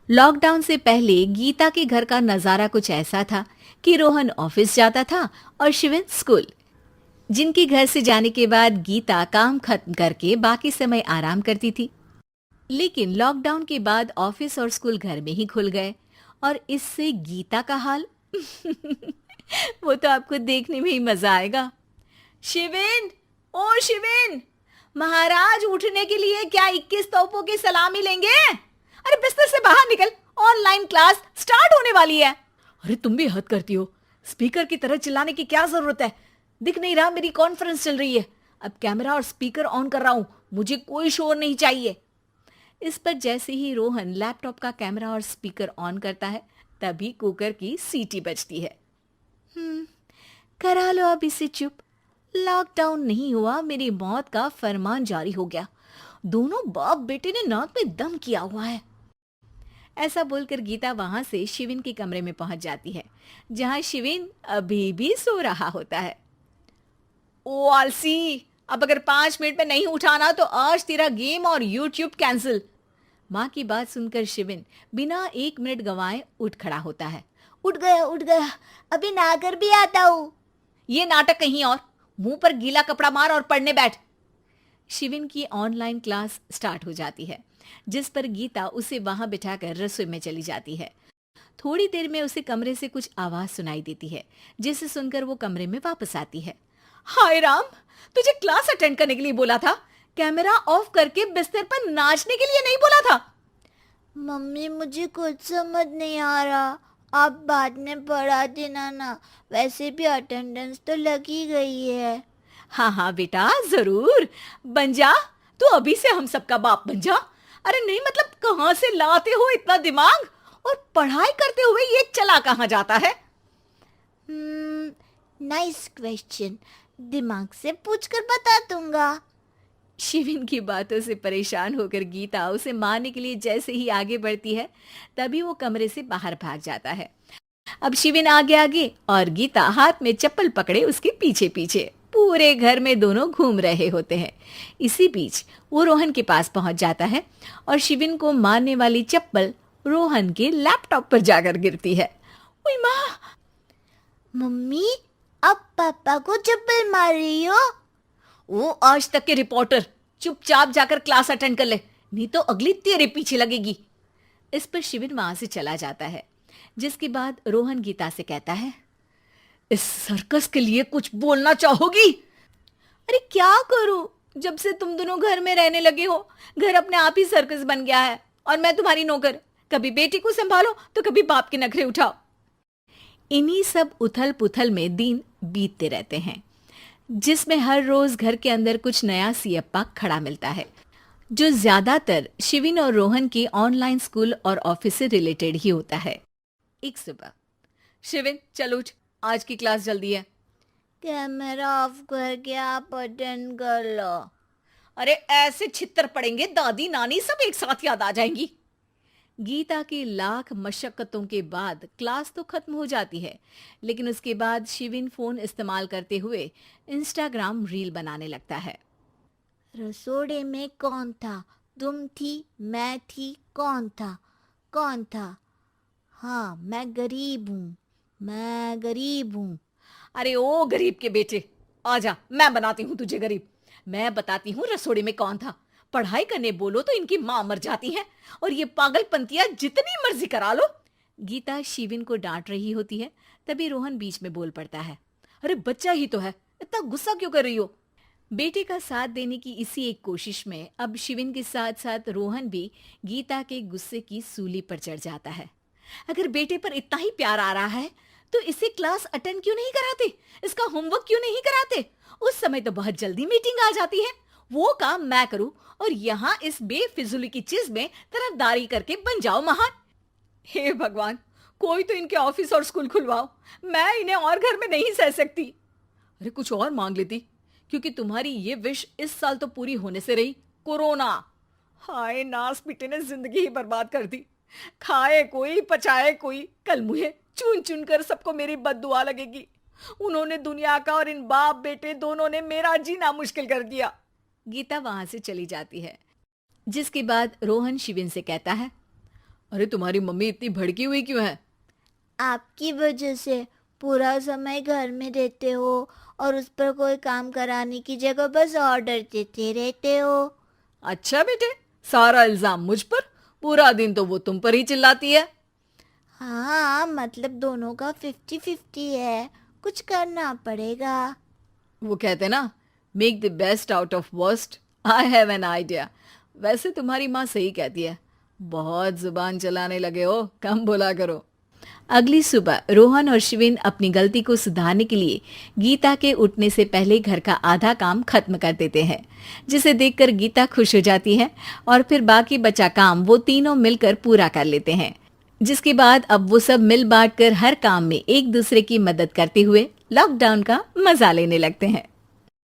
Lockdown से पहले गीता के घर का नजारा कुछ ऐसा था कि रोहन ऑफिस जाता था और शिविन स्कूल। जिनके घर से जाने के बाद गीता काम खत्म करके बाकी समय आराम करती थी। लेकिन लॉकडाउन के बाद ऑफिस और स्कूल घर में ही खुल गए और इससे गीता का हाल वो तो आपको देखने में ही मजा आएगा। शिविन, ओ शिविन, महाराज उठने के लिए क्या 21 तोपों की सलामी लेंगे? अरे बिस्तर से बाहर निकल, ऑनलाइन क्लास स्टार्ट होने वाली है। अरे तुम भी हद करती हो, स्पीकर की तरह चिल्लाने की क्या जरूरत है? दिख नहीं रहा मेरी कॉन्फ्रेंस चल रही है। अब कैमरा और स्पीकर ऑन कर रहा हूं, मुझे कोई शोर नहीं चाहिए। इस पर जैसे ही रोहन लैपटॉप का कैमरा और स्पीकर ऑन करता है तभी कुकर की सीटी बजती है। करा लो अब इसे चुप। लॉकडाउन नहीं हुआ, मेरी मौत का फरमान जारी हो गया। दोनों बाप बेटे ने नाक में दम किया हुआ है। ऐसा बोलकर गीता वहां से शिविन के कमरे में पहुंच जाती है, जहां शिविन अभी भी सो रहा होता है। ओ आलसी, अब अगर 5 मिनट में नहीं उठाना तो आज तेरा गेम और यूट्यूब कैंसिल। माँ की बात सुनकर शिविन बिना 1 मिनट गंवाए उठ खड़ा होता है। उठ गया, अभी नहाकर भी आता हूँ। ये नाटक कहीं और, मुंह पर गीला कपड़ा मार और पढ़ने बैठ। शिविन की ऑनलाइन क्लास स्टार्ट हो जाती है, जिस पर गीता उसे वहां बिठाकर रसोई में चली जाती है। थोड़ी देर में उसे कमरे से कुछ आवाज सुनाई देती है, जिसे सुनकर वो कमरे में वापस आती है। हाय राम, तुझे क्लास अटेंड करने के लिए बोला था, कैमरा ऑफ करके बिस्तर पर नाचने के लिए नहीं बोला था। मम्मी मुझे कुछ समझ नहीं आ रहा, आप बाद में पढ़ा देना ना, वैसे भी अटेंडेंस तो लगी गई है। हाँ हाँ बेटा, जरूर बन जा। तू अभी से हम सबका बाप बन जा। अरे नहीं मतलब कहाँ से लाते हो इतना दिमाग, और पढ़ाई करते हुए ये चला कहाँ जाता है? नाइस क्वेश्चन, दिमाग से पूछकर बता दूंगा। शिविन की बातों से परेशान होकर गीता उसे मारने के लिए जैसे ही आगे बढ़ती है तभी वो कमरे से बाहर भाग जाता है। अब शिविन आगे आगे और गीता हाथ में चप्पल पकड़े उसके पीछे पीछे पूरे घर में दोनों घूम रहे होते हैं। इसी बीच वो रोहन के पास पहुंच जाता है और शिविन को मारने वाली चप्पल रोहन के लैपटॉप पर जाकर गिरती है। ओए माँ! मम्मी, अब पापा को चप्पल मार रही हो? वो आज तक के रिपोर्टर, चुपचाप जाकर क्लास अटेंड कर ले, नहीं तो अगली तेरे पीछे लगेगी। इस पर शिविन वहां से चला जाता है, जिसके बाद रोहन गीता से कहता है, इस सर्कस के लिए कुछ बोलना चाहोगी? अरे क्या करूं, जब से तुम दोनों घर में रहने लगे हो, घर अपने आप ही सर्कस बन गया है और मैं तुम्हारी नौकर। कभी बेटी को संभालो तो कभी बाप के नखरे उठाओ। इन्हीं सब उथल पुथल में दिन बीतते रहते हैं, जिसमें हर रोज घर के अंदर कुछ नया सियप्पा खड़ा मिलता है, जो ज्यादातर शिविन और रोहन के ऑनलाइन स्कूल और ऑफिस से रिलेटेड ही होता है। एक सुबह, शिविन चल उठ, आज की क्लास जल्दी है। कैमरा ऑफ करके आप अटेंड कर लो। अरे ऐसे छित्तर पड़ेंगे, दादी नानी सब एक साथ याद आ जाएंगी। गीता की लाख मशक्कतों के बाद क्लास तो खत्म हो जाती है, लेकिन उसके बाद शिविन फोन इस्तेमाल करते हुए इंस्टाग्राम रील बनाने लगता है। रसोड़े में कौन था? तुम थी, मैं थी, कौन था? कौन था? हाँ, मैं गरीब हूँ, मैं गरीब हूँ। अरे ओ गरीब के बेटे, आजा, मैं बनाती हूँ तुझे गरीब। मैं बताती हूँ रसोड़े में कौन था। पढ़ाई करने बोलो तो इनकी माँ मर जाती है, और ये पागलपंतियां जितनी मर्जी करा लो। गीता शिविन को डांट रही होती है, तभी रोहन बीच में बोल पड़ता है। अरे बच्चा ही तो है, इतना गुस्सा क्यों कर रही हो? बेटे का साथ देने की इसी एक कोशिश में अब शिविन के साथ साथ रोहन भी गीता के गुस्से की सूली पर चढ़ जाता है। अगर बेटे पर इतना ही प्यार आ रहा है तो इसे क्लास अटेंड क्यों नहीं कराते, इसका होमवर्क क्यों नहीं कराते? उस समय तो बहुत जल्दी मीटिंग आ जाती है, वो काम मैं करूं और यहाँ इस बेफिजुली की चीज में तरफदारी करके बन जाओ महान। हे भगवान, कोई तो इनके ऑफिस और स्कूल खुलवाओ, मैं इन्हें और घर में नहीं सह सकती। अरे कुछ और मांग लेती, क्योंकि तुम्हारी ये विश इस साल तो पूरी होने से रही, कोरोना। हाय नास बेटे ने जिंदगी ही बर्बाद कर दी। खाए कोई पचाए कोई, कल मुझे चुन चुन कर सबको मेरी बद्दुआ लगेगी। उन्होंने दुनिया का और इन बाप बेटे दोनों ने मेरा जीना मुश्किल कर दिया। गीता वहां से चली जाती है, जिसके बाद रोहन शिविन से कहता है, अरे तुम्हारी मम्मी इतनी भड़की हुई क्यों है? आपकी वजह से पूरा समय घर में रहते हो और उस पर कोई काम कराने की जगह बस ऑर्डर देते रहते हो। अच्छा बेटे, सारा इल्जाम मुझ पर? पूरा दिन तो वो तुम पर ही चिल्लाती है। हाँ, मतलब दोनों का 50-50 है, कुछ करना पड़ेगा। वो कहते ना, make the best out of worst. I have an idea. वैसे तुम्हारी माँ सही कहती है, बहुत जुबान चलाने लगे हो, कम बोला करो। अगली सुबह रोहन और शिविन अपनी गलती को सुधारने के लिए गीता के उठने से पहले घर का आधा काम खत्म कर देते हैं, जिसे देखकर गीता खुश हो जाती है और फिर बाकी बचा काम वो तीनों मिलकर पूरा कर लेते हैं। जिसके बाद अब वो सब मिल बांट कर हर काम में एक दूसरे की मदद करते हुए लॉकडाउन का मजा लेने लगते हैं।